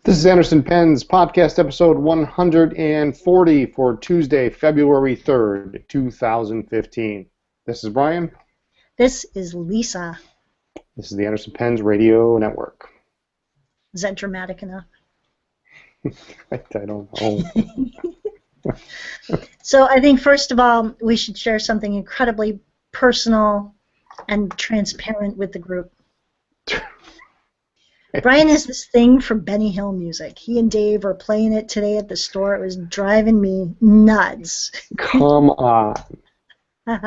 This is Anderson Penn's podcast episode 140 for Tuesday, February 3rd, 2015. This is Brian. This is Lisa. This is the Anderson Penn's Radio Network. Is that dramatic enough? I don't know. So I think first of all, we should share something incredibly personal and transparent with the group. Brian has this thing for Benny Hill music. He and Dave are playing it today at the store. It was driving me nuts. Come on.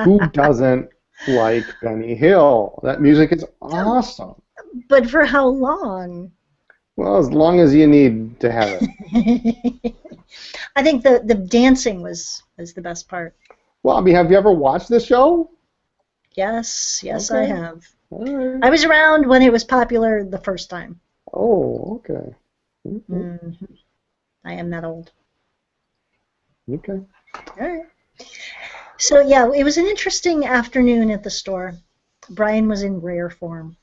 Who doesn't like Benny Hill? That music is awesome. But for how long? Well, as long as you need to have it. I think the dancing was the best part. Well, I mean, have you ever watched this show? Yes, Okay. I have. All right. I was around when it was popular the first time. Oh, okay. Mm-hmm. I am that old. Okay. All right. So, yeah, it was an interesting afternoon at the store. Brian was in rare form.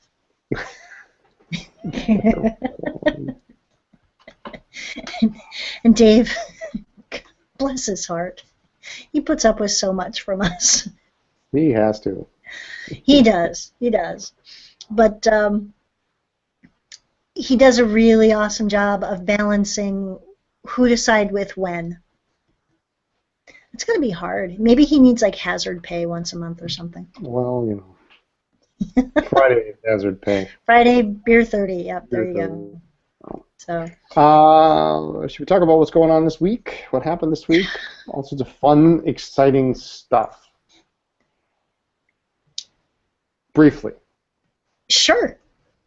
And Dave, bless his heart, he puts up with so much from us. He has to. He does. But he does a really awesome job of balancing who to side with when. It's going to be hard. Maybe he needs like hazard pay once a month or something. Well, you know. Friday hazard pay. Friday, beer 30. Yep, there you go. So. Should we talk about what's going on this week? What happened this week? All sorts of fun, exciting stuff. Briefly. Sure.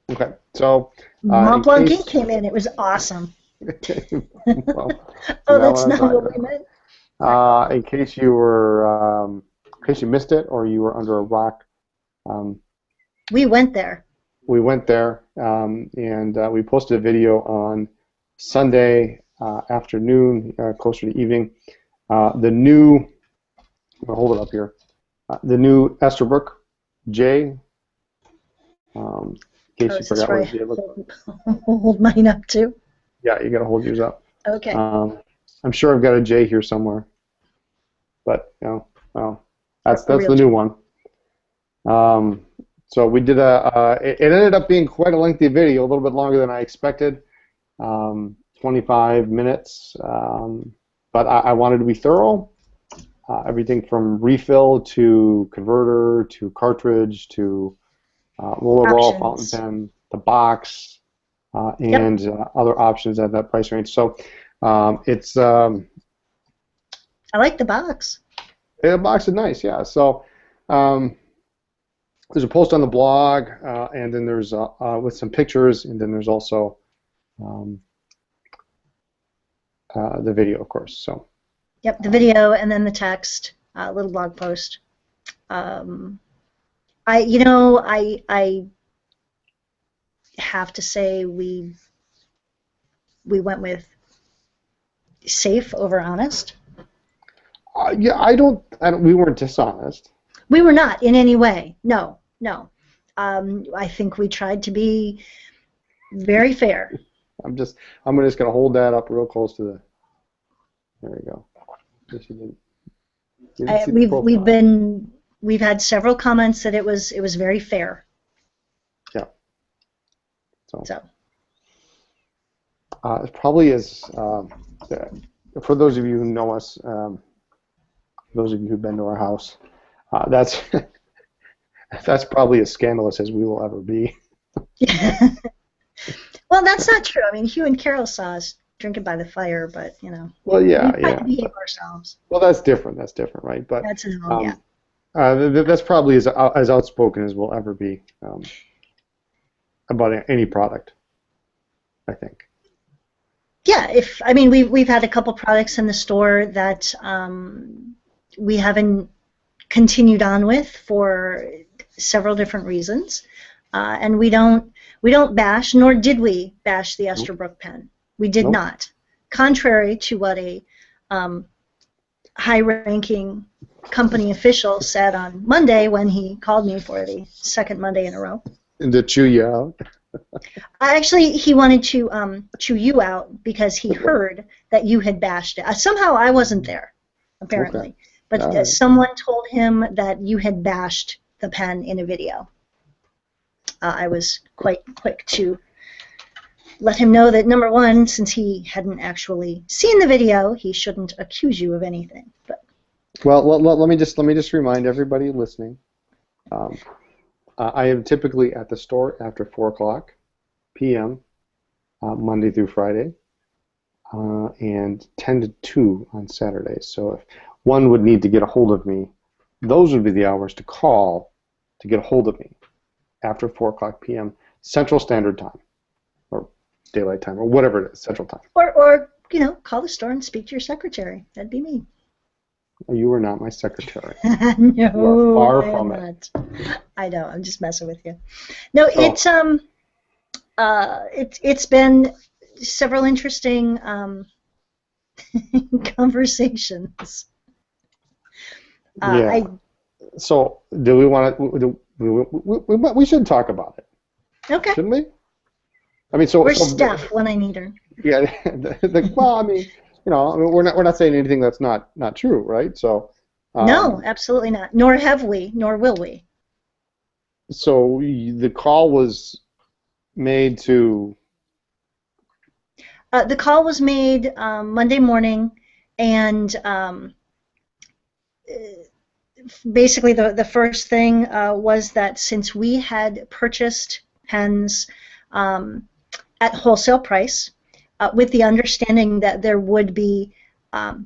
Okay, so. Mont Blanc Geek came in. It was awesome. Well, oh, that's not what we meant. In case you missed it or you were under a rock, we went there. We went there, and we posted a video on Sunday afternoon, closer to evening. The new, I'll hold it up here, the new Esterbrook J. In case you forgot what it looked. Hold mine up too. Yeah, you got to hold yours up. Okay. I'm sure I've got a J here somewhere, but well, that's the new one. So we did it ended up being quite a lengthy video, a little bit longer than I expected, 25 minutes, but I wanted to be thorough. Everything from refill to converter to cartridge to rollerball, fountain pen, the box, and other options at that price range. So it's. I like the box. The box is nice, yeah. So. There's a post on the blog, and then there's with some pictures, and then there's also the video, of course. So. Yep, the video and then the text, little blog post. I have to say we went with safe over honest. Yeah, I don't. We weren't dishonest. We were not in any way. No. I think we tried to be very fair. I'm just gonna hold that up real close to the. There we go. We've had several comments that it was very fair. Yeah. So. It probably is. For those of you who know us, those of you who've been to our house. That's probably as scandalous as we will ever be. Well, that's not true. I mean, Hugh and Carol saw us drinking by the fire, but Well, yeah. We tried to behave ourselves. Well, that's different, right? But that's that's probably as outspoken as we'll ever be about any product, I think. Yeah, we've had a couple products in the store that we haven't continued on with for several different reasons, and we don't bash, nor did we bash the Esterbrook pen. We did not, contrary to what a high-ranking company official said on Monday when he called me for the second Monday in a row. And to chew you out. Actually, he wanted to chew you out because he heard that you had bashed it. Somehow I wasn't there, apparently. Okay. But All right. someone told him that you had bashed the pen in a video. I was quite quick to let him know that, number one, since he hadn't actually seen the video, he shouldn't accuse you of anything. But Well, let me just remind everybody listening. Um, I am typically at the store after 4 p.m. Monday through Friday, and 10 to 2 on Saturdays. So if one would need to get a hold of me, those would be the hours to call to get a hold of me after 4 p.m. Central Standard Time, or Daylight Time, or whatever it is, Central Time. or call the store and speak to your secretary. That'd be me. You are not my secretary. No, You are far from it. I know. I'm just messing with you. No, it's been several interesting conversations. Yeah. So, do we want to? We should talk about it, Okay. shouldn't we? I mean, Where's Steph when I need her? Yeah. Well, I mean, we're not saying anything that's not true, right? So. No, absolutely not. Nor have we, nor will we. So the call was made to. The call was made Monday morning, and basically the first thing was that since we had purchased pens at wholesale price, with the understanding that there would be a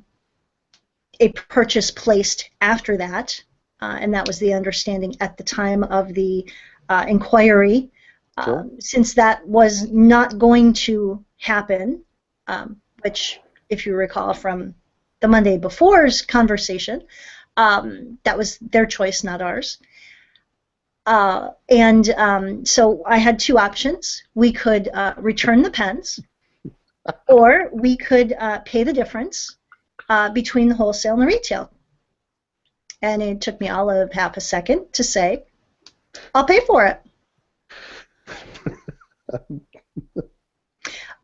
purchase placed after that, and that was the understanding at the time of the inquiry. Sure. Since that was not going to happen, which, if you recall from the Monday before's conversation, that was their choice, not ours. So I had two options. We could return the pens, or we could pay the difference between the wholesale and the retail. And it took me all of half a second to say, I'll pay for it.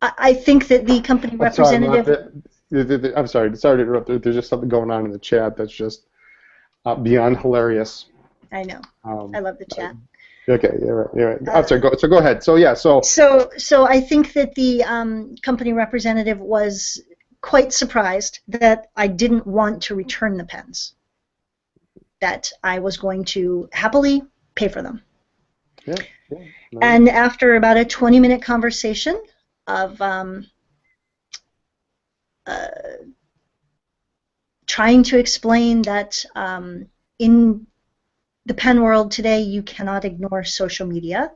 I think that the company representative... I'm sorry to interrupt. There's just something going on in the chat that's just beyond hilarious. I know. I love the chat. Okay, you're right. I'm sorry. Go ahead. So yeah. So I think that the company representative was quite surprised that I didn't want to return the pens. That I was going to happily pay for them. Yeah. Nice. And after about a 20-minute conversation of trying to explain that in the pen world today, you cannot ignore social media.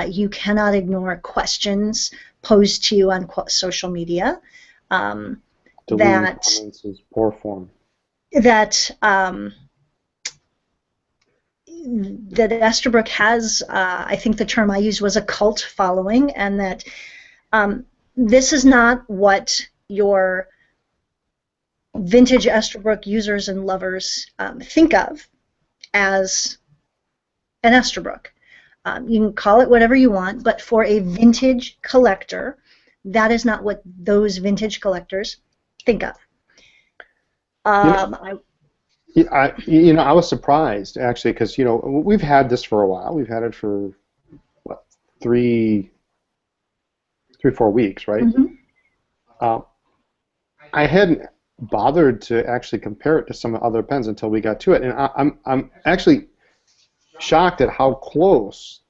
You cannot ignore questions posed to you on social media. Deleting comments is poor form. That Esterbrook has, I think the term I used was a cult following, and that this is not what your vintage Esterbrook users and lovers think of as an Esterbrook. You can call it whatever you want, but for a vintage collector, that is not what those vintage collectors think of. I was surprised actually because we've had this for a while. We've had it for what 3-4 weeks, right? Mm-hmm. I hadn't bothered to actually compare it to some other pens until we got to it, and I'm actually shocked at how close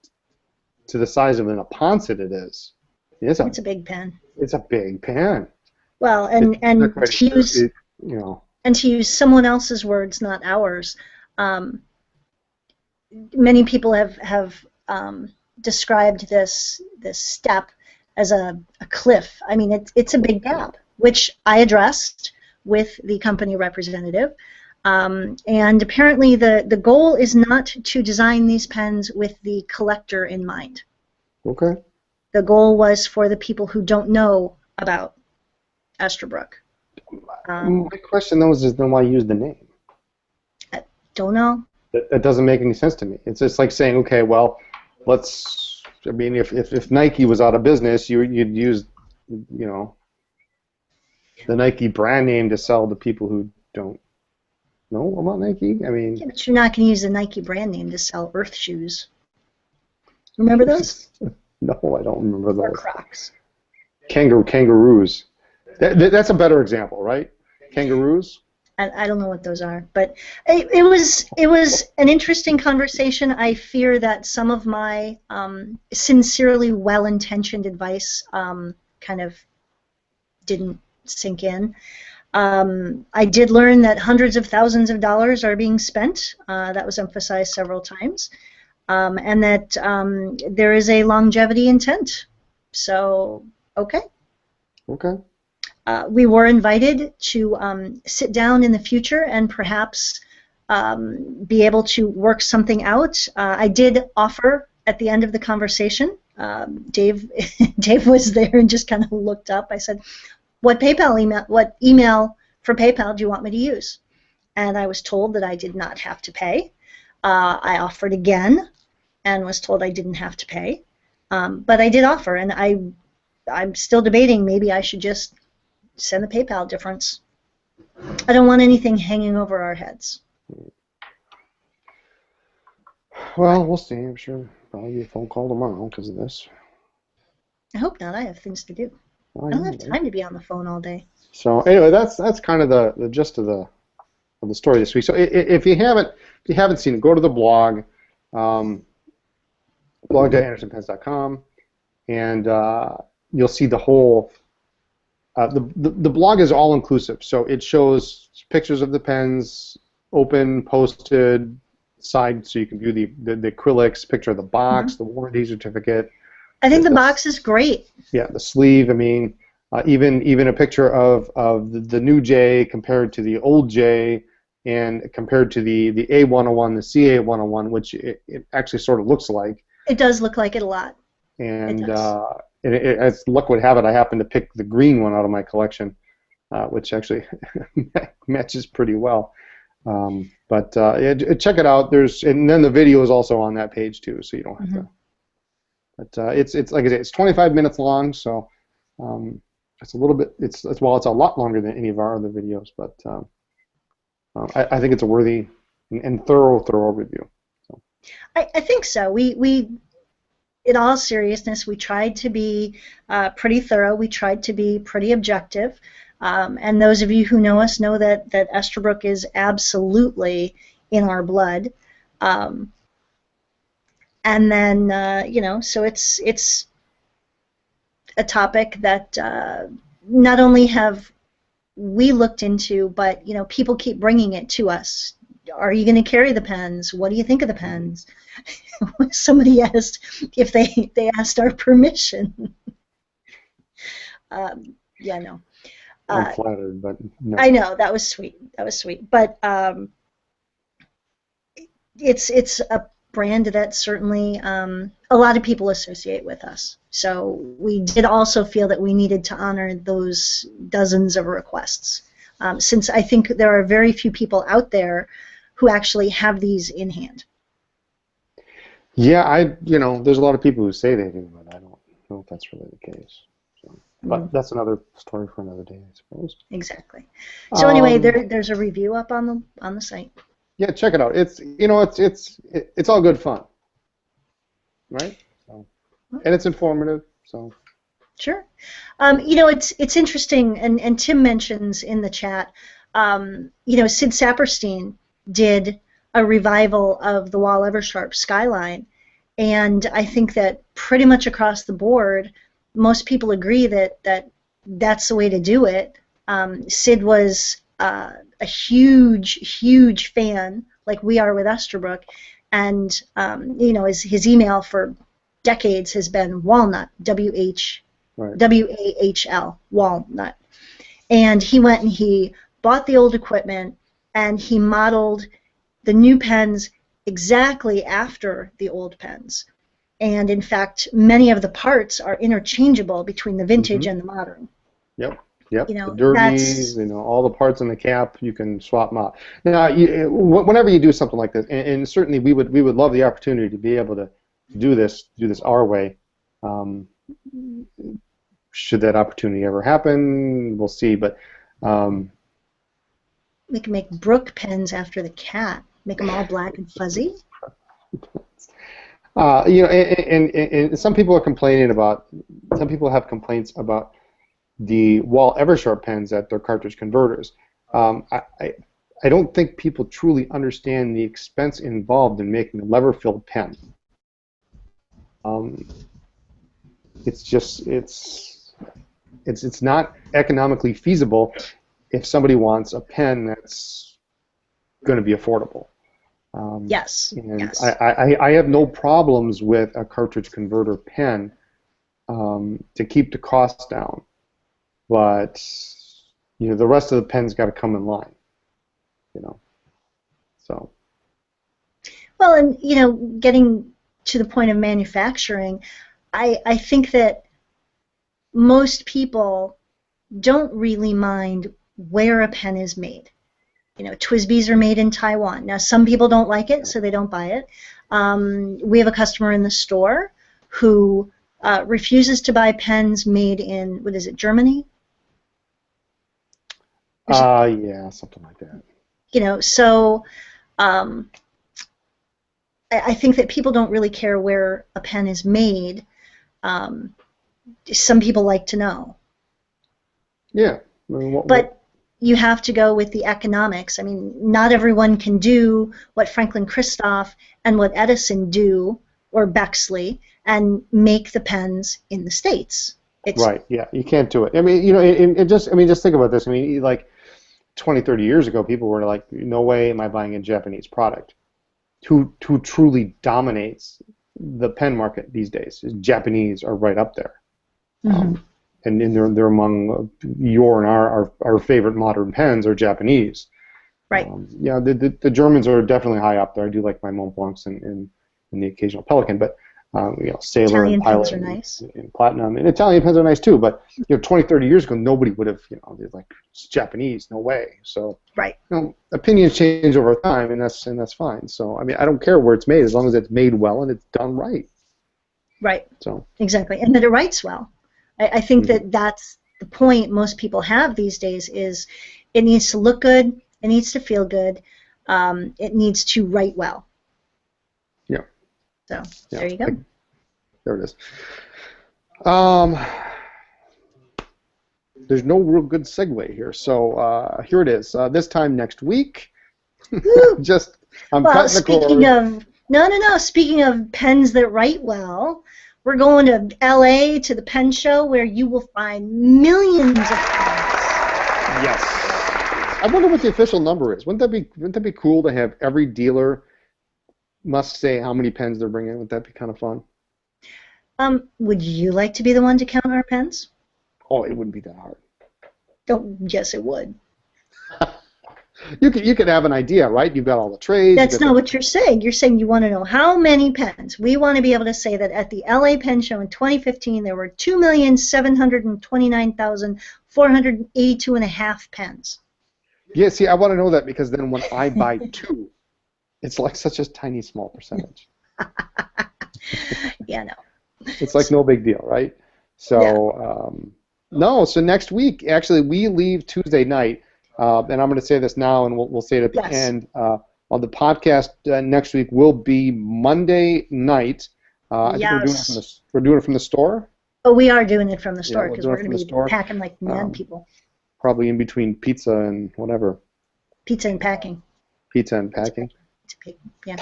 to the size of an Aponsit it is. It's a big pen. It's a big pen. Well, and to use someone else's words, not ours, many people have described this step as a cliff. I mean, it's a big gap, which I addressed with the company representative. And apparently the goal is not to design these pens with the collector in mind. Okay. The goal was for the people who don't know about Esterbrook. My question though is then why use the name? I don't know. That doesn't make any sense to me. It's just like saying, okay, well, let's I mean, if Nike was out of business, you'd use, you know, the Nike brand name to sell to people who don't know about Nike. I mean, Yeah, but you're not going to use the Nike brand name to sell Earth shoes. Remember those? no, I don't remember Or those. Crocs. Kangaroos. That's a better example, right? Kangaroos. I don't know what those are, but it was an interesting conversation. I fear that some of my sincerely well-intentioned advice kind of didn't sink in. I did learn that hundreds of thousands of dollars are being spent. That was emphasized several times, and that there is a longevity intent. So, okay. Okay. We were invited to sit down in the future and perhaps be able to work something out. I did offer at the end of the conversation. Dave was there and just kind of looked up. I said, what email for PayPal do you want me to use? And I was told that I did not have to pay. I offered again and was told I didn't have to pay. But I did offer, and I'm still debating maybe I should just send the PayPal difference. I don't want anything hanging over our heads. Well, we'll see. I'm sure probably be a phone call tomorrow because of this. I hope not. I have things to do. I don't have time to be on the phone all day. So anyway, that's kind of the gist of the story this week. So if you haven't seen it, go to the blog, blog.andersonpens.com, and you'll see the whole. The blog is all inclusive, so it shows pictures of the pens, open, posted, side, so you can view the acrylics, picture of the box, the warranty certificate. I think the box is great. Yeah, the sleeve. I mean, even a picture of the new J compared to the old J, and compared to the A101, the CA101, which it actually sort of looks like. It does look like it a lot. And as luck would have it, I happened to pick the green one out of my collection, which actually matches pretty well. But check it out. And then the video is also on that page too, so you don't have to. But it's like I said, it's 25 minutes long, so it's a little bit. It's a lot longer than any of our other videos, but I think it's a worthy and thorough review. So. I think so. We in all seriousness, we tried to be pretty thorough. We tried to be pretty objective. And those of you who know us know that Estabrook is absolutely in our blood. And then, so it's a topic that not only have we looked into, but, people keep bringing it to us. Are you going to carry the pens? What do you think of the pens? Somebody asked if they asked our permission. No. I'm flattered, but no. I know, that was sweet. But it's a brand that certainly a lot of people associate with us. So we did also feel that we needed to honor those dozens of requests, since I think there are very few people out there who actually have these in hand. Yeah, there's a lot of people who say they do, but I don't know if that's really the case. So, but that's another story for another day, I suppose. Exactly. So anyway, there's a review up on the site. Yeah, check it out. It's all good fun, right? So, and it's informative. So. Sure. It's interesting, and Tim mentions in the chat. Sid Saperstein did a revival of the Wahl Eversharp Skyline, and I think that pretty much across the board, most people agree that that's the way to do it. Sid was a huge fan, like we are with Estabrook, and his email for decades has been Walnut, W-A-H-L, Walnut, and he went and he bought the old equipment and he modeled the new pens exactly after the old pens. And in fact, many of the parts are interchangeable between the vintage and the modern. Yep. The derbies, all the parts in the cap, you can swap them out. Now, whenever you do something like this, and certainly we would love the opportunity to be able to do this our way. Should that opportunity ever happen, we'll see. But we can make Brooke pens after the cat. Make them all black and fuzzy. And some people are complaining about. Some people have complaints about the Wahl Eversharp pens at their cartridge converters. I don't think people truly understand the expense involved in making a lever-filled pen. It's not economically feasible if somebody wants a pen that's going to be affordable. Yes. And yes. I have no problems with a cartridge converter pen to keep the costs down, but the rest of the pen's got to come in line. So. Well, and getting to the point of manufacturing, I think that most people don't really mind where a pen is made. TWSBIs are made in Taiwan. Now, some people don't like it, so they don't buy it. We have a customer in the store who refuses to buy pens made in, what is it, Germany? Yeah, something like that. So I think that people don't really care where a pen is made. Some people like to know. Yeah. But you have to go with the economics. I mean, not everyone can do what Franklin Christoph and what Edison do, or Bexley, and make the pens in the States. Right. Yeah, you can't do it. I mean, just think about this. I mean, like 20, 30 years ago, people were like, "No way am I buying a Japanese product." Who truly dominates the pen market these days? Japanese are right up there. Mm-hmm. And they're among your and our favorite modern pens are Japanese. Right. The Germans are definitely high up there. I do like my Mont Blancs and the occasional Pelican, but Sailor Italian and Pilot pens are nice. and Platinum, and Italian pens are nice too. But 20, 30 years ago, nobody would have they're like, it's Japanese, no way. So right. Opinions change over time, and that's fine. So I mean, I don't care where it's made as long as it's made well and it's done right. Right. So exactly, and that it writes well. I think that that's the point most people have these days is it needs to look good, it needs to feel good, it needs to write well. Yeah. So there you go. There it is. There's no real good segue here, so here it is. This time next week, I'm cutting the cord. No. Speaking of pens that write well, we're going to LA to the pen show where you will find millions of pens. Yes. I wonder what the official number is. Wouldn't that be cool to have every dealer must say how many pens they're bringing? Would that be kind of fun? Would you like to be the one to count our pens? Oh, it wouldn't be that hard. Oh, yes, it would. You could have an idea, right? You've got all the trades. That's not what you're saying. You're saying you want to know how many pens. We want to be able to say that at the LA Pen Show in 2015 there were 2,729,482.5 pens. Yeah, see, I want to know that because then when I buy two, it's like such a tiny, small percentage. Yeah, no. It's like no big deal, right? So, no, so next week, actually, we leave Tuesday night, and I'm going to say this now, and we'll say it at the end. On the podcast next week will be Monday night. I think we're doing it from the store. Oh, we are doing it from the store because we're going to be store. packing like mad people. Probably in between pizza and whatever. Pizza and packing. Pizza and packing. Yeah,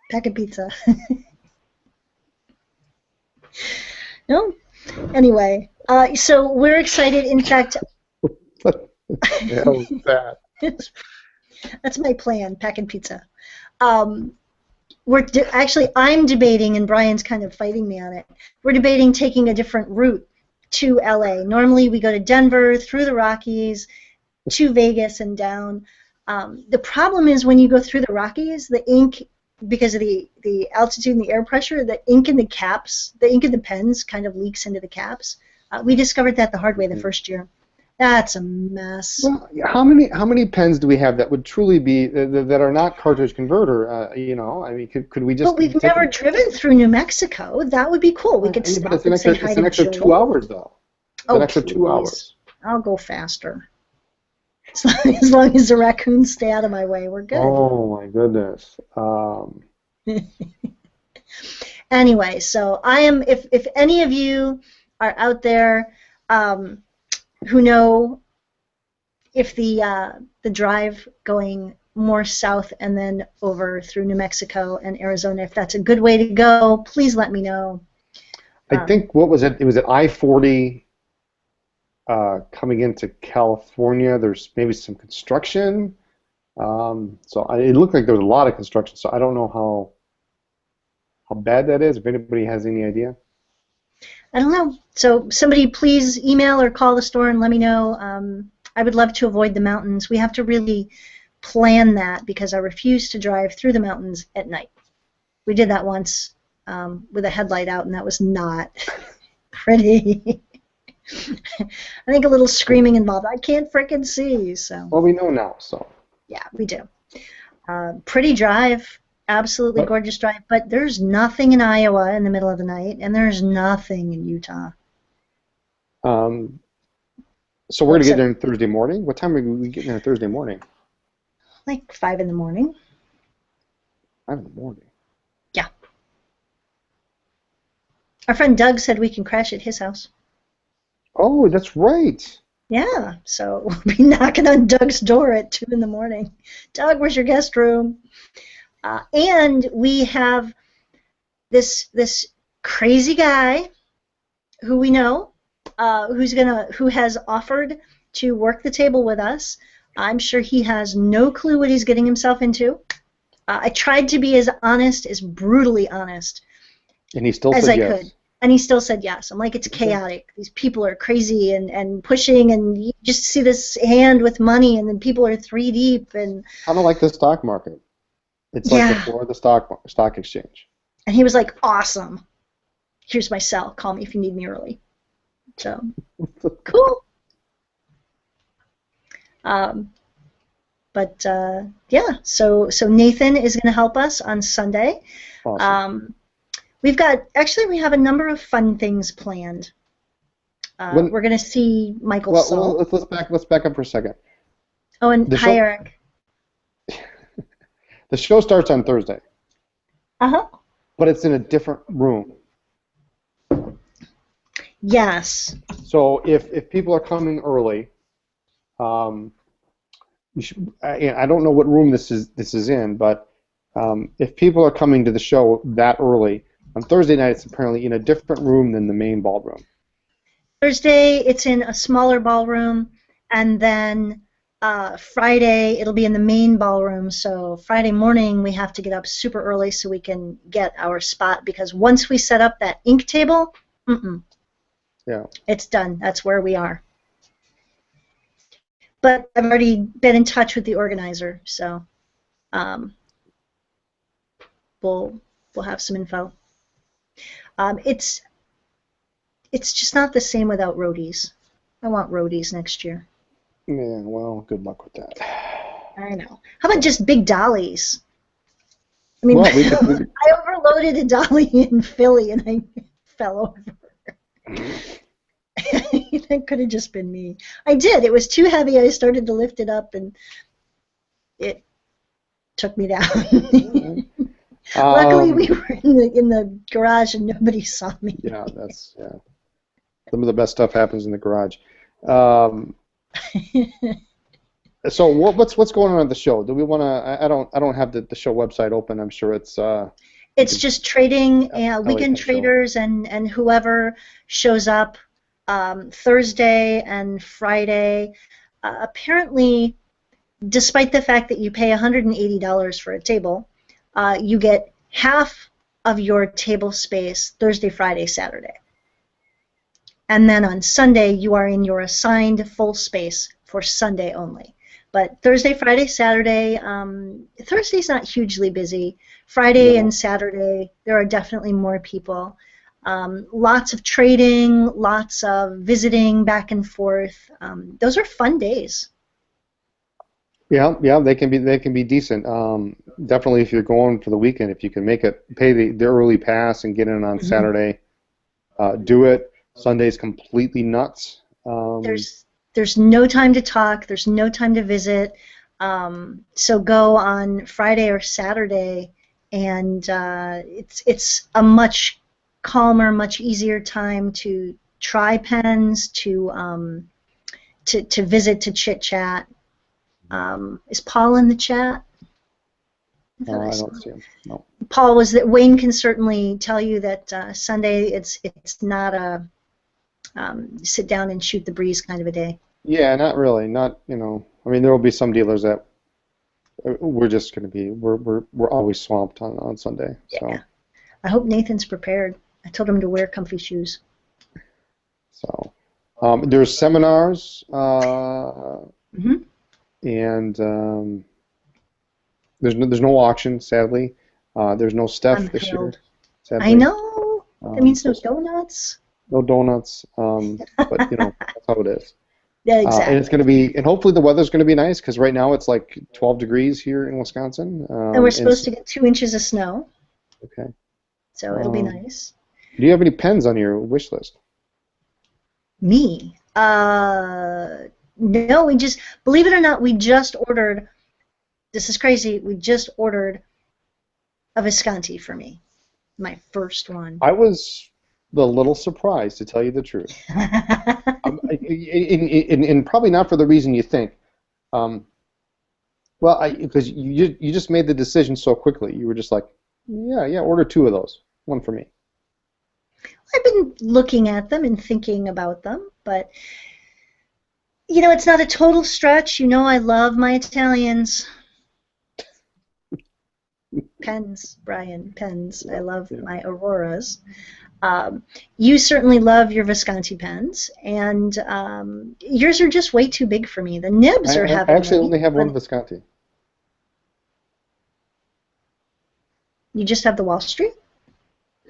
packing pizza. No? Anyway, so we're excited. In fact, what the hell is that? That's my plan, packing pizza. Actually, I'm debating, and Brian's kind of fighting me on it. We're debating taking a different route to LA. Normally, we go to Denver, through the Rockies, to Vegas, and down. The problem is when you go through the Rockies, the ink, because of the altitude and the air pressure, the ink in the caps, the ink in the pens kind of leaks into the caps. We discovered that the hard way the first year. That's a mess. Well, how many pens do we have that would truly be that are not cartridge converter? I mean, could we just But we've take never driven through New Mexico. That would be cool. We could yeah, but stop and say hi it's to an extra 2 Joel. hours though. It's an Oh, extra 2 please. hours. I'll go faster. As long as the raccoons stay out of my way, we're good. Oh my goodness. Anyway, so I am. If any of you are out there who know if the drive going more south and then over through New Mexico and Arizona, if that's a good way to go, please let me know. I think what was it? It was at I-40 coming into California. There's maybe some construction. It looked like there was a lot of construction. So I don't know how bad that is. If anybody has any idea. I don't know. So somebody please email or call the store and let me know. I would love to avoid the mountains. We have to really plan that because I refuse to drive through the mountains at night. We did that once with a headlight out, and that was not pretty. I think a little screaming involved. I can't frickin' see. So. Well, we know now. So. Yeah, we do. Pretty drive. Absolutely gorgeous drive. But there's nothing in Iowa in the middle of the night, and there's nothing in Utah. So we're going to get there on Thursday morning? What time are we getting there Thursday morning? Like 5 in the morning. 5 in the morning? Yeah. Our friend Doug said we can crash at his house. Oh, that's right. Yeah, so we'll be knocking on Doug's door at 2 in the morning. Doug, where's your guest room? And we have this crazy guy who we know who has offered to work the table with us. I'm sure he has no clue what he's getting himself into. I tried to be as honest, as brutally honest, and he still as said I yes. could. And he still said yes. I'm like, it's chaotic. These people are crazy and pushing, and you just see this hand with money, and then people are 3 deep. And kind of like the stock market. It's like the floor of the stock exchange. And he was like, awesome. Here's my cell. Call me if you need me early. So, cool. Yeah, so Nathan is going to help us on Sunday. Awesome. We have a number of fun things planned. We're going to see Michael Saul. Let's back up for a second. Oh, and hi, Eric. The show starts on Thursday. Uh-huh. But it's in a different room. Yes. So if people are coming early, I don't know what room this is in, but if people are coming to the show that early, on Thursday night it's apparently in a different room than the main ballroom. Thursday it's in a smaller ballroom, and then Friday it'll be in the main ballroom. So Friday morning we have to get up super early so we can get our spot, because once we set up that ink table, yeah, it's done. That's where we are. But I've already been in touch with the organizer, so we'll have some info. It's just not the same without roadies. I want roadies next year. Yeah, well, good luck with that. I know. How about just big dollies? I mean, I overloaded a dolly in Philly and I fell over. That could have just been me. I did. It was too heavy. I started to lift it up and it took me down. Luckily, we were in the garage and nobody saw me. Yeah, some of the best stuff happens in the garage. So what's going on at the show? Do we want to? I don't have the show website open. I'm sure it's. It's just trading, weekend traders, and whoever shows up Thursday and Friday. Apparently, despite the fact that you pay $180 for a table, you get half of your table space Thursday, Friday, Saturday. And then on Sunday, you are in your assigned full space for Sunday only. But Thursday, Friday, Saturday, Thursday's not hugely busy. Friday and Saturday, there are definitely more people. Lots of trading, lots of visiting back and forth. Those are fun days. Yeah, yeah, they can be decent. Definitely, if you're going for the weekend, if you can make it, pay the early pass and get in on Mhm. Saturday, do it. Sunday's completely nuts. There's no time to talk. There's no time to visit. So go on Friday or Saturday, and it's a much calmer, much easier time to try pens, to visit, to chit chat. Is Paul in the chat? I thought I I saw don't see them. No. Paul, was that Wayne can certainly tell you that Sunday it's not a sit down and shoot the breeze kind of a day. Yeah, not really. Not, I mean, there will be some dealers that we're just going to be, we're always swamped on Sunday. So, Yeah. I hope Nathan's prepared. I told him to wear comfy shoes. so there's seminars, Hmm. and there's no auction, sadly. There's no I'm Steph this year, thrilled. I sadly. know. That means no So donuts. no donuts, but that's how it is. Yeah, And it's exactly. going to be, and hopefully the weather's going to be nice because right now it's like 12 degrees here in Wisconsin. And we're supposed to get 2 inches of snow, Okay. so it'll be Um, nice. do you have any pens on your wish list? Me? No, believe it or not, we just ordered, this is crazy, we just ordered a Visconti for me, my first one. I was a little surprised, to tell you the truth. And probably not for the reason you think. Um, well, because you just made the decision so quickly. You were just like, yeah, order 2 of those. One for me. I've been looking at them and thinking about them, but it's not a total stretch. I love my Italians. Pens, Brian, pens. I love Yeah. my Auroras. You certainly love your Visconti pens, and yours are just way too big for me. The nibs are I having actually me, only have one but Visconti. you just have the Wall Street?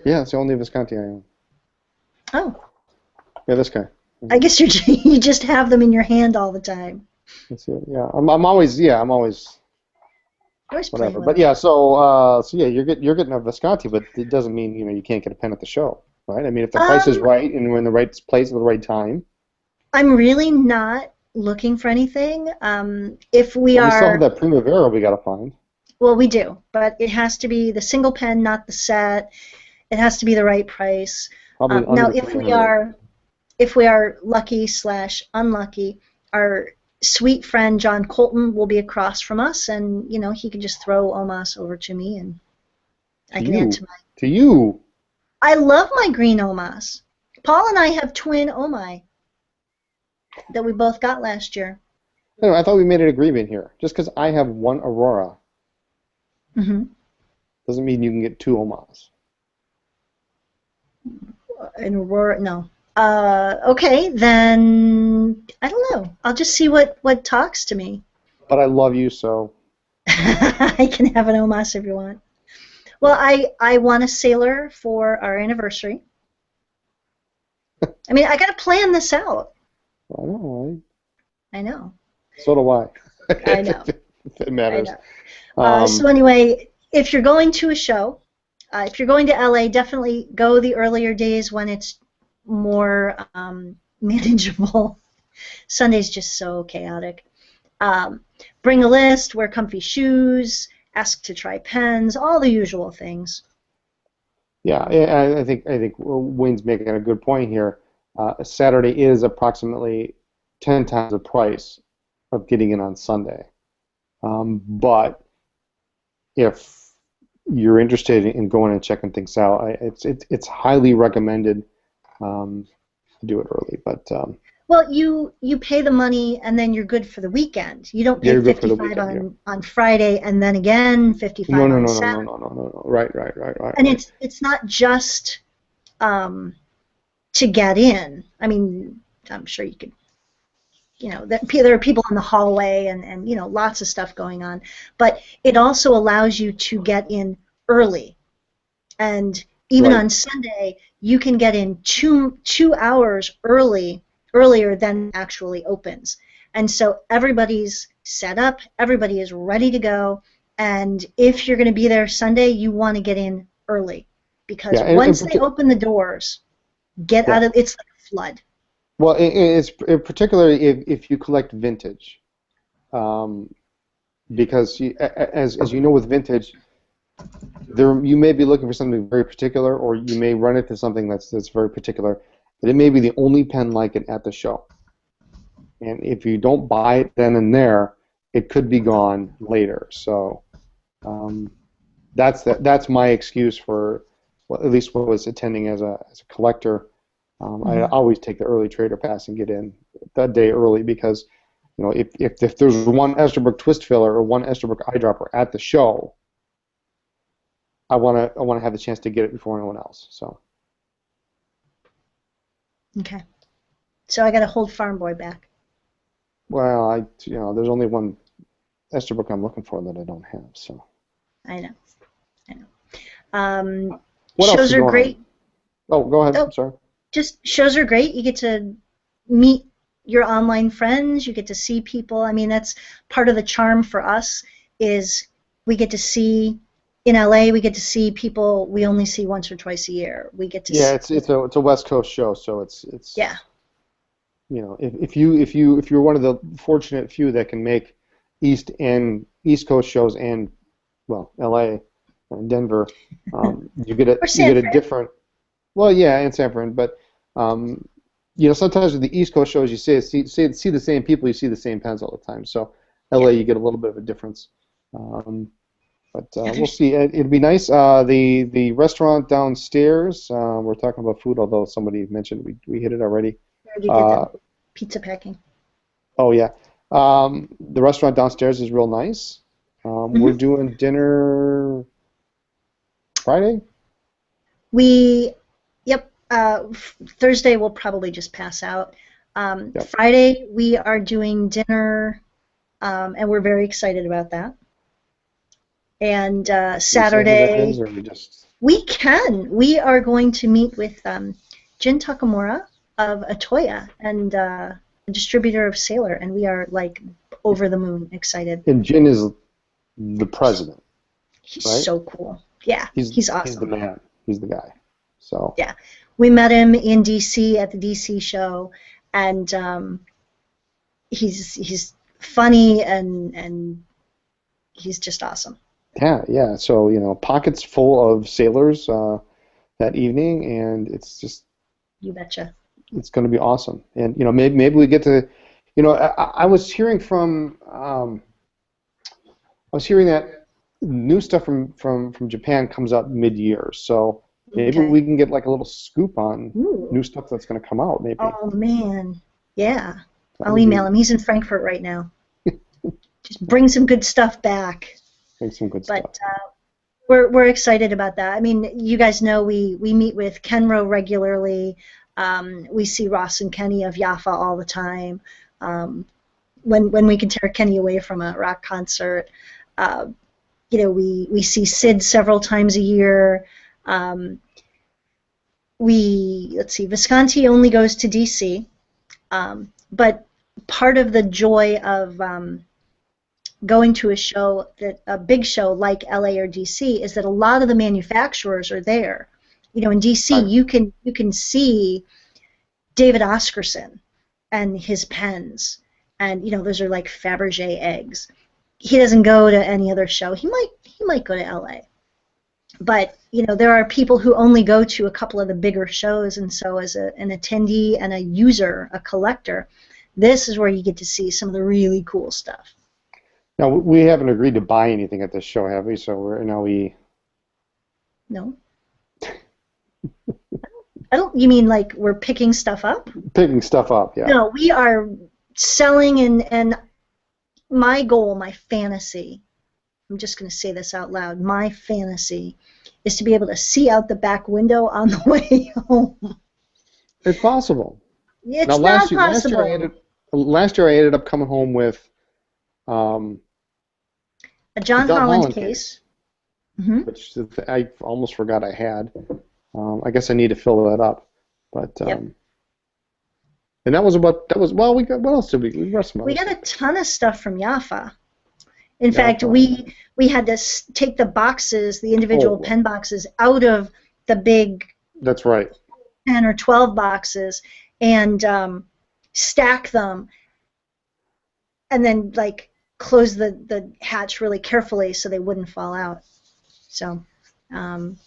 Yeah, it's the only Visconti I own. Oh, Yeah, this guy. I guess you just have them in your hand all the time. That's it. Yeah, I'm always You're always playing whatever. with But them. yeah, so yeah, you're getting a Visconti, but it doesn't mean you can't get a pen at the show, right? I mean, if the price is Um, right and we're in the right place at the right time. I'm really not looking for anything. If we Well, we still have are, that Primavera we gotta find. well, we do, but it has to be the single pen, not the set. It has to be the right price. Probably under Now, the 300. if we are lucky slash unlucky, our sweet friend John Colton will be across from us, and he can just throw Omas over to me, and I To can add you, to my. to you. I love my green Omas. Paul and I have twin Omai that we both got last year. Anyway, I thought we made an agreement here. Just because I have one Aurora Hmm. doesn't mean you can get 2 Omas. An Aurora, no. Okay, then I don't know. I'll just see what talks to me. But I love you so. I can have an Omas if you want. Well, I want a sailor for our anniversary. I mean, I got to plan this out. I know, I know. right? So do I. I know. If it I matters. know. So anyway, if you're going to a show, if you're going to LA, definitely go the earlier days when it's more manageable. Sunday's just so chaotic. Bring a list, wear comfy shoes, ask to try pens, all the usual things. Yeah, I think Wayne's making a good point here. Saturday is approximately 10 times the price of getting in on Sunday. But if you're interested in going and checking things out, it's highly recommended to do it early. But Well, you pay the money and then you're good for the weekend. You don't pay you're good for the 55 weekend. Yeah. on Friday and then again 55 No, no, on no, no, Saturday. no, no, no, no. Right. And it's not just to get in. I mean, I'm sure you could, there are people in the hallway and lots of stuff going on. But it also allows you to get in early. And even Right. on Sunday, you can get in 2 hours earlier than it actually opens. And so everybody's set up, everybody is ready to go, and if you're going to be there Sunday, you want to get in early because Yeah, and once they open the doors, get yeah. out of it's like a flood. Well, it's particularly if you collect vintage, um, because as you know with vintage, there you may be looking for something very particular, or you may run into something that's very particular, but it may be the only pen like it at the show. And if you don't buy it then and there, it could be gone later. So um, that's my excuse for, well, at least what was attending as a collector. I Mm-hmm. always take the early trader pass and get in that day early because, if there's one Esterbrook twist filler or one Esterbrook eyedropper at the show, I wanna have the chance to get it before anyone else. So Okay. So I got to hold Farm Boy back. well, there's only one Esterbrook I'm looking for that I don't have. So I know. I know. what else Shows is are going great. on? Oh, go ahead. Oh, I'm sorry. just shows are great. You get to meet your online friends. You get to see people. I mean, that's part of the charm for us is we get to see in LA. We get to see people we only see once or twice a year. We get to Yeah, see, it's a West Coast show, so it's yeah. if you're one of the fortunate few that can make East Coast shows and, well, LA and Denver, you get a Or you San get a Fran. different, well, yeah, and San Fran, but sometimes with the East Coast shows you see the same people, you see the same pens all the time. So LA, Yeah. you get a little bit of a difference. Um, but Yeah, we'll see. It'd be nice. The restaurant downstairs. We're talking about food, although somebody mentioned we hit it already. we already did Uh, the pizza packing. oh yeah. The restaurant downstairs is real nice. We're Hmm. doing dinner Friday. We, yep. Thursday we'll probably just pass out. Yep. Friday we are doing dinner, and we're very excited about that. And Can you say who that is, Saturday or we just? we can. We are going to meet with Jin Takamura of Atoya and a distributor of Sailor, and we are like over the moon excited. And Jin is the president, He's right? so cool. Yeah, he's He's the awesome. man. He's the guy. So Yeah, we met him in DC at the DC show, and he's funny and he's just awesome. yeah. So pockets full of sailors that evening, and You betcha. it's going to be awesome. And maybe we get to, I was hearing that new stuff from Japan comes out mid-year. So maybe Okay. we can get like a little scoop on Ooh. new stuff that's going to come out. Maybe Oh man, yeah. that I'll would email him. He's in Frankfurt right now. Just bring some good stuff back. make some good But stuff. we're excited about that. I mean, you guys know we meet with Kenro regularly. We see Ross and Kenny of Yafa all the time. When we can tear Kenny away from a rock concert, we see Sid several times a year. Let's see, Visconti only goes to DC, but part of the joy of going to a big show like LA or DC, is that a lot of the manufacturers are there. In DC, Right. you can see David Oscarson and his pens, and those are like Fabergé eggs. He doesn't go to any other show. He might go to LA, but there are people who only go to a couple of the bigger shows, and so as an attendee and a user, a collector, this is where you get to see some of the really cool stuff. Now we haven't agreed to buy anything at this show, have we? So we No? I don't. You mean like we're picking stuff up? picking stuff up. Yeah. No, we are selling, and my goal, my fantasy, I'm just going to say this out loud, my fantasy is to be able to see out the back window on the way home. It's possible. It's Now, not possible. last year I ended up coming home with A John John Holland Holland case. Hmm. which I almost forgot I had. I guess I need to fill that up. But Yep. and well, we got, what else did we got some We other got a stuff. ton of stuff from Yafa. In Yeah, fact, we had to take the boxes, the individual oh, pen boxes, out of the big that's right. 10 or 12 boxes and stack them, and then like close the hatch really carefully so they wouldn't fall out. So, um,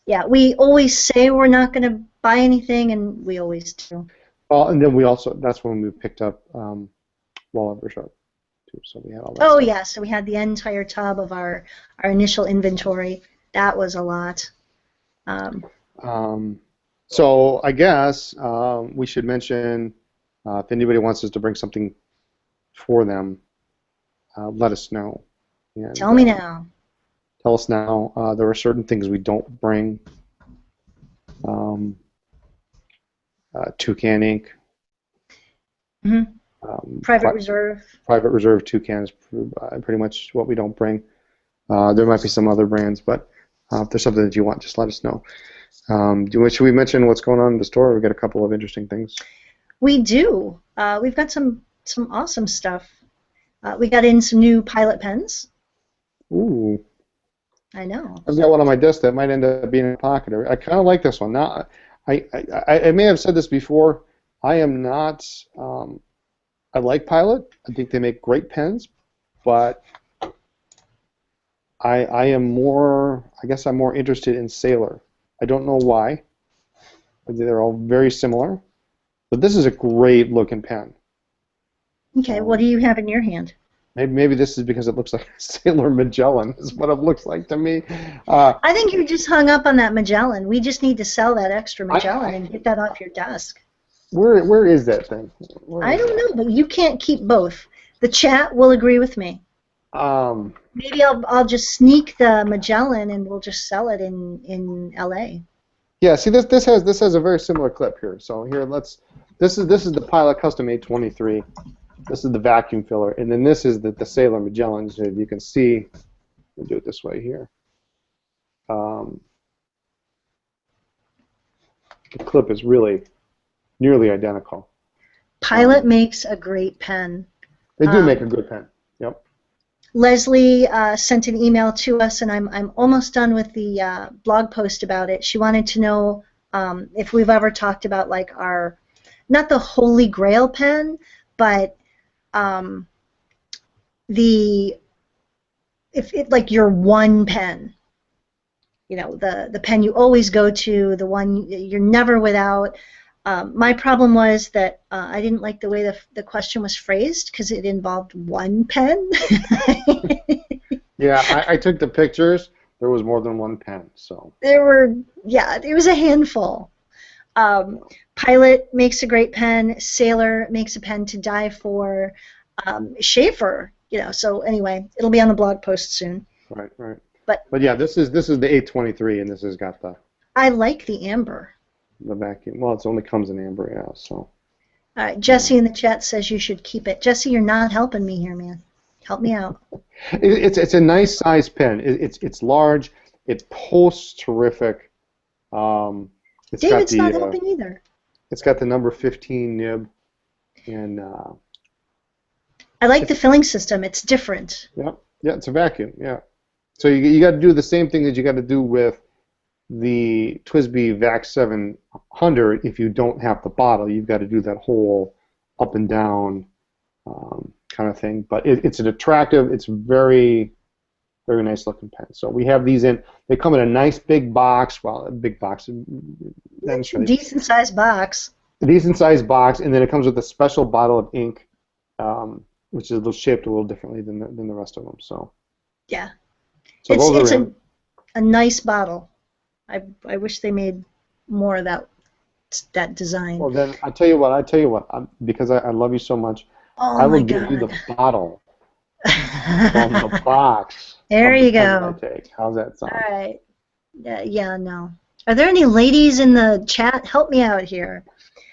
yeah, we always say we're not going to buy anything, and we always do. Well, and then we also, that's when we picked up Wall Sharp too. So we had all that Oh stuff. yeah, so we had the entire tub of our initial inventory. That was a lot. So I guess we should mention if anybody wants us to bring something for them, let us know. And, Tell me now. Tell us now. There are certain things we don't bring. Toucan ink. Mm-hmm. Private Reserve. Private Reserve Toucan is pretty much what we don't bring. There might be some other brands, but if there's something that you want, just let us know. Should we mention what's going on in the store? We've got a couple of interesting things. We do. We've got some awesome stuff. We got in some new Pilot pens. Ooh. I know. I've got one on my desk that might end up being in a pocket. I kind of like this one. Now, I may have said this before. I am not. I like Pilot. I think they make great pens, but I am more. I guess I'm more interested in Sailor. I don't know why. They're all very similar, but this is a great looking pen. Okay, what do you have in your hand? Maybe this is because it looks like Sailor Magellan is what it looks like to me. I think you're just hung up on that Magellan. We just need to sell that extra Magellan and get that off your desk. Where is that thing? I don't know, but you can't keep both. The chat will agree with me. Maybe I'll just sneak the Magellan and we'll just sell it in LA. Yeah, see this has a very similar clip here. So here this is the Pilot Custom 823. This is the vacuum filler, and then this is the Sailor Magellan. So you can see, we'll do it this way here. The clip is really nearly identical. Pilot makes a great pen. They do make a good pen. Yep. Leslie sent an email to us, and I'm almost done with the blog post about it. She wanted to know if we've ever talked about like our, not the Holy Grail pen, but like your one pen, you know, the pen you always go to, the one you're never without. My problem was that I didn't like the way the question was phrased because it involved one pen. Yeah, I took the pictures. There was more than one pen, so. There were, yeah, it was a handful. Pilot makes a great pen. Sailor makes a pen to die for. Schaefer, you know. So anyway, it'll be on the blog post soon. Right. But yeah, this is the 823, and this has got the I like the amber. vacuum. Well, it only comes in amber, yeah. So. All right, Jesse in the chat says you should keep it. Jesse, you're not helping me here, man. Help me out. It's a nice size pen. It's large. It posts terrific. David's not helping either. It's got the number 15 nib, and I like the filling system. It's different. yeah, it's a vacuum. Yeah, so you got to do the same thing that you got to do with the TWSBI VAC 700. If you don't have the bottle, you've got to do that whole up and down kind of thing. But it's an attractive. It's very, very nice looking pen. So we have these in. They come in a nice big box. Well, a big box. It's a decent sized box. A decent sized box, and then it comes with a special bottle of ink. Which is shaped a little differently than the rest of them. So yeah, so it's a nice bottle. I wish they made more of that design. Well, then I tell you what. Because I love you so much, I will give you the bottle from the box. There you go. How's that sound? All right. Yeah, no. Are there any ladies in the chat? Help me out here.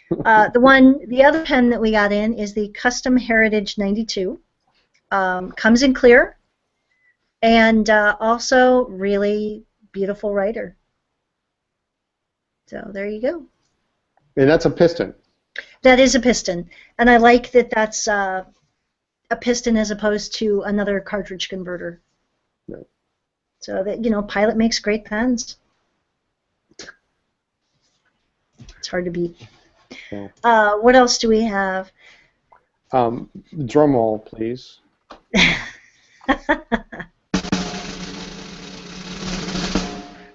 The other pen that we got in is the Custom Heritage 92. Comes in clear, and also really beautiful writer. So there you go. And that's a piston. That is a piston, and I like that that's a piston as opposed to another cartridge converter. Yeah. So that, Pilot makes great pens. It's hard to beat. Yeah. What else do we have? Drum roll, please.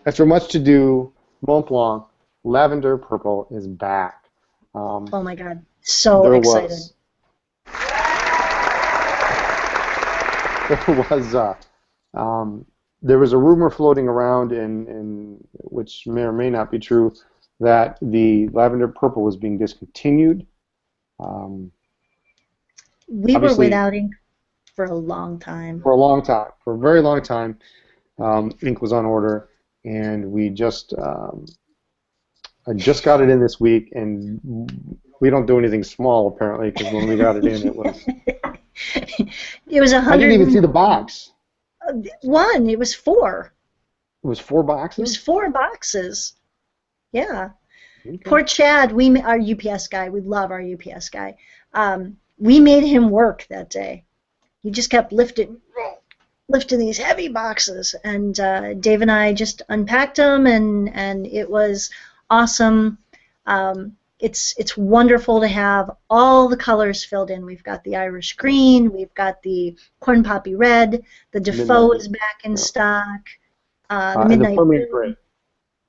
After much to do, Mont Blanc Lavender Purple is back. Oh my God, so excited. There was a rumor floating around, in which may or may not be true, that the Lavender Purple was being discontinued. We were without ink for a long time. For a very long time, ink was on order, and we just I just got it in this week, and we don't do anything small apparently, because when we got it in, it was. It was 100. I didn't even see the box. It was 4. It was 4 boxes? It was 4 boxes. Yeah. Okay. Poor Chad, our UPS guy, we love our UPS guy. We made him work that day. He just kept lifting these heavy boxes, and Dave and I just unpacked them, and it was awesome. It's wonderful to have all the colors filled in. We've got the Irish green, we've got the corn poppy red, the Defoe is back in stock, the midnight blue,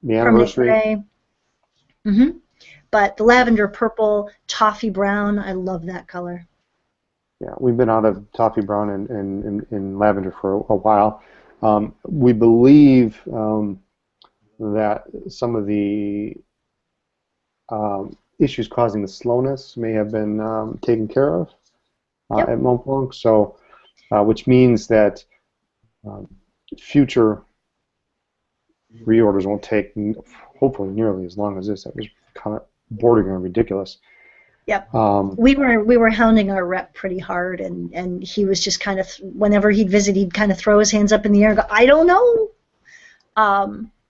the anniversary. Permanent gray. But the lavender purple, toffee brown, I love that color. Yeah, we've been out of toffee brown and lavender for a while. We believe that some of the issues causing the slowness may have been taken care of at Mont Blanc, so which means that future reorders won't take hopefully nearly as long as this. That was kind of bordering on ridiculous. Yep. We were hounding our rep pretty hard, and he was just kind of, whenever he'd visit, he'd kind of throw his hands up in the air and go, I don't know.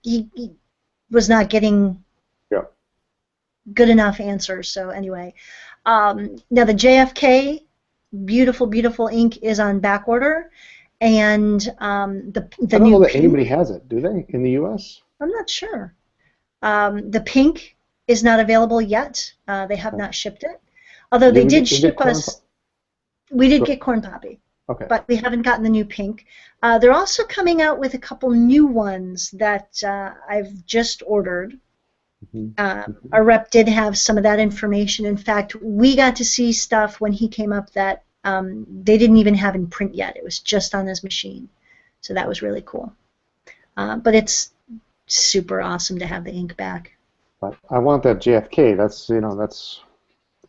He was not getting good enough answers. So anyway, now the JFK beautiful, beautiful ink is on back order, and the I don't know that anybody has it, do they, in the U.S.? I'm not sure. The pink is not available yet. They have not shipped it. Although they did ship us. We did get corn poppy. Okay. But we haven't gotten the new pink. They're also coming out with a couple new ones that I've just ordered. Our rep did have some of that information. In fact, we got to see stuff when he came up that they didn't even have in print yet. It was just on his machine. So that was really cool. But it's super awesome to have the ink back. But I want that JFK. That's a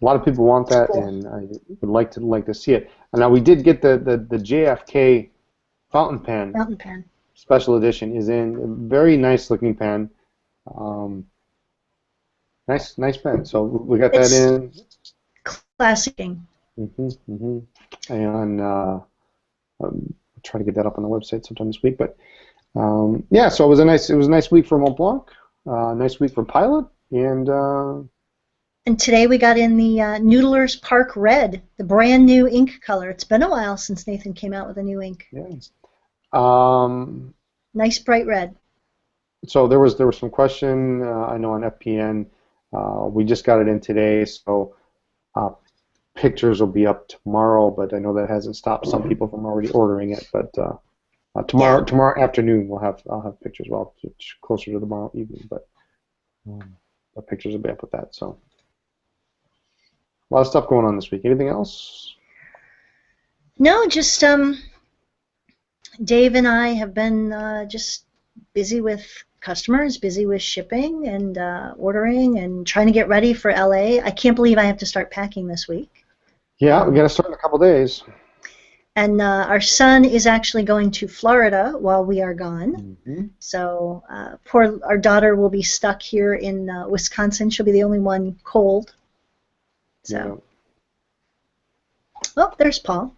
lot of people want that, cool. And I would like to see it. And now we did get the JFK fountain pen. Fountain pen. Special edition is in a very nice looking pen. Nice pen. So we got that in. Classic ink. And I'll try to get that up on the website sometime this week. But yeah, so it was a nice week for Mont Blanc. Nice week for Pilot, and today we got in the Noodler's Park Red, the brand new ink color. It's been a while since Nathan came out with a new ink. Yes. Nice bright red. So there was some question I know on FPN. We just got it in today, so pictures will be up tomorrow. But I know that hasn't stopped some people from already ordering it. But tomorrow afternoon I'll have pictures. Well, it's closer to tomorrow evening, but the pictures will be up with that. So a lot of stuff going on this week. Anything else? No, just Dave and I have been just busy with customers, busy with shipping and ordering and trying to get ready for LA. I can't believe I have to start packing this week. Yeah, we got to start in a couple days. And our son is actually going to Florida while we are gone. So our daughter will be stuck here in Wisconsin. She'll be the only one cold. So, oh, there's Paul.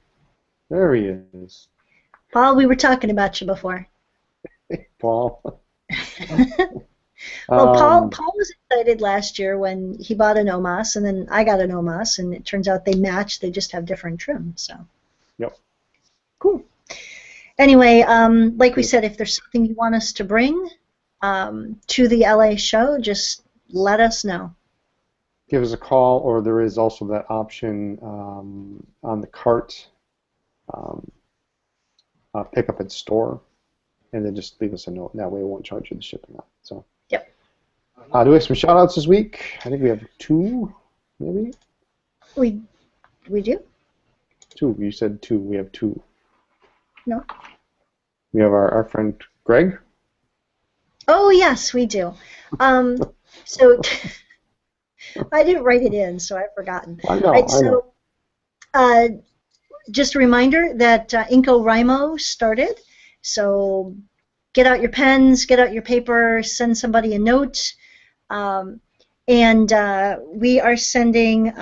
There he is. Paul, we were talking about you before. Hey, Paul. Well, Paul Um, Paul was excited last year when he bought an OMAS, and then I got an OMAS, and it turns out they match. They just have different trims. So yep. cool. Anyway, like we Cool. said, if there's something you want us to bring to the LA show, just let us know. Give us a call, or there is also that option on the cart, um, pick up at store, and then just leave us a note. That way, we won't charge you the shipping out. So, Yep. do we have some shout outs this week? I think we have two, maybe? We do? Two. You said two. We have two. No. We have our friend Greg. Oh yes, we do. So I didn't write it in, so I've forgotten. I know, Right, I know. so just a reminder that IncoWrimo started. So get out your pens, get out your paper, send somebody a note. And we are sending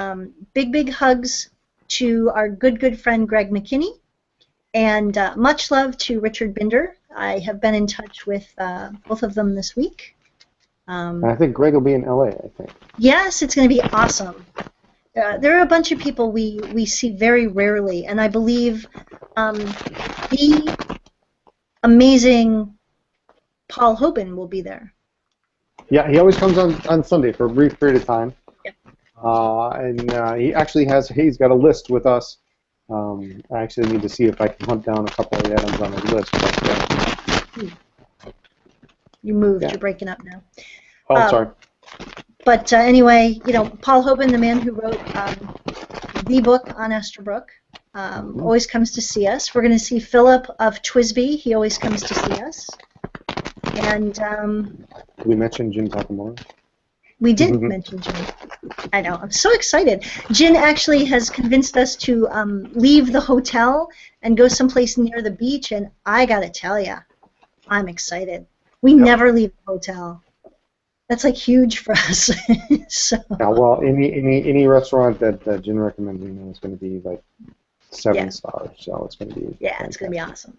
big hugs to our good friend Greg McKinney. And much love to Richard Binder. I have been in touch with both of them this week. And I think Greg will be in LA, I think. Yes, it's going to be awesome. There are a bunch of people we see very rarely, and I believe the amazing Paul Hoban will be there. Yeah, he always comes on Sunday for a brief period of time. Yep. And he actually he's got a list with us. I actually need to see if I can hunt down a couple of items on the list. But, You moved. Yeah. You're breaking up now. oh, sorry. But anyway, Paul Hoban, the man who wrote the book on Esterbrook, always comes to see us. We're going to see Philip of Twisby. He always comes to see us. And Did we mention Jim Takamura? we did mention Jin. I know. I'm so excited. Jin actually has convinced us to leave the hotel and go someplace near the beach, and I got to tell you, I'm excited. We never leave the hotel. That's like huge for us. So. Yeah, well, any restaurant that Jim recommends, is going to be like 7 stars. So it's going to be it's going to be awesome.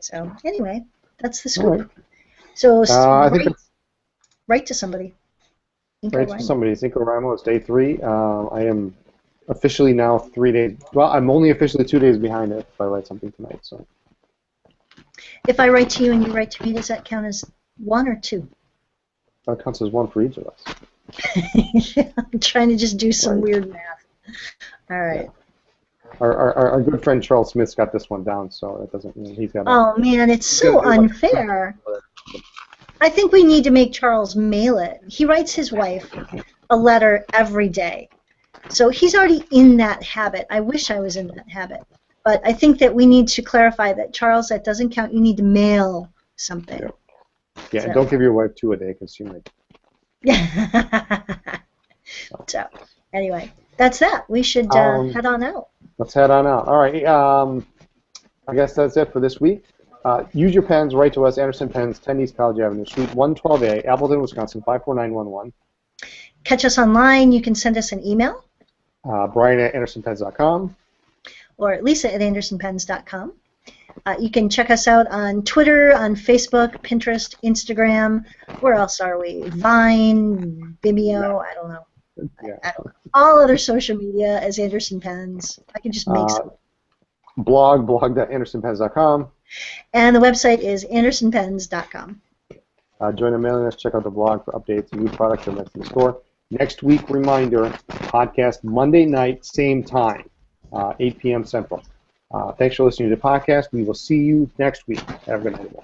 So anyway, that's the All scoop. right. So I think write to somebody. Right to somebody. It's IncoWrimo. It's day 3. I am officially now 3 days. Well, I'm only officially 2 days behind it if I write something tonight. So. If I write to you and you write to me, does that count as 1 or 2? That counts as 1 for each of us. I'm trying to just do some weird math. All right. Yeah. Our good friend Charles Smith's got this one down, so it doesn't mean he's got. Oh man, it's so unfair. I think we need to make Charles mail it. He writes his wife a letter every day. So he's already in that habit. I wish I was in that habit. But I think that we need to clarify that, Charles, that doesn't count. You need to mail something. Yeah, So. Don't give your wife 2 a day because she might. So, anyway, that's that. We should head on out. Let's head on out. All right. I guess that's it for this week. Use your pens. Write to us, Anderson Pens, 10 East College Avenue, Suite 112A, Appleton, Wisconsin, 54911. Catch us online. You can send us an email. Brian at AndersonPens.com. Or Lisa at AndersonPens.com. You can check us out on Twitter, on Facebook, Pinterest, Instagram. Where else are we? Vine, Vimeo, I don't know. Yeah. I don't know. All other social media as Anderson Pens. I can just make some. Blog.AndersonPens.com. And the website is AndersonPens.com. Join the mailing list. Check out the blog for updates and new products and next in the store. Next week, reminder, podcast Monday night, same time, 8 p.m. Central. Thanks for listening to the podcast. We will see you next week. Have a good night.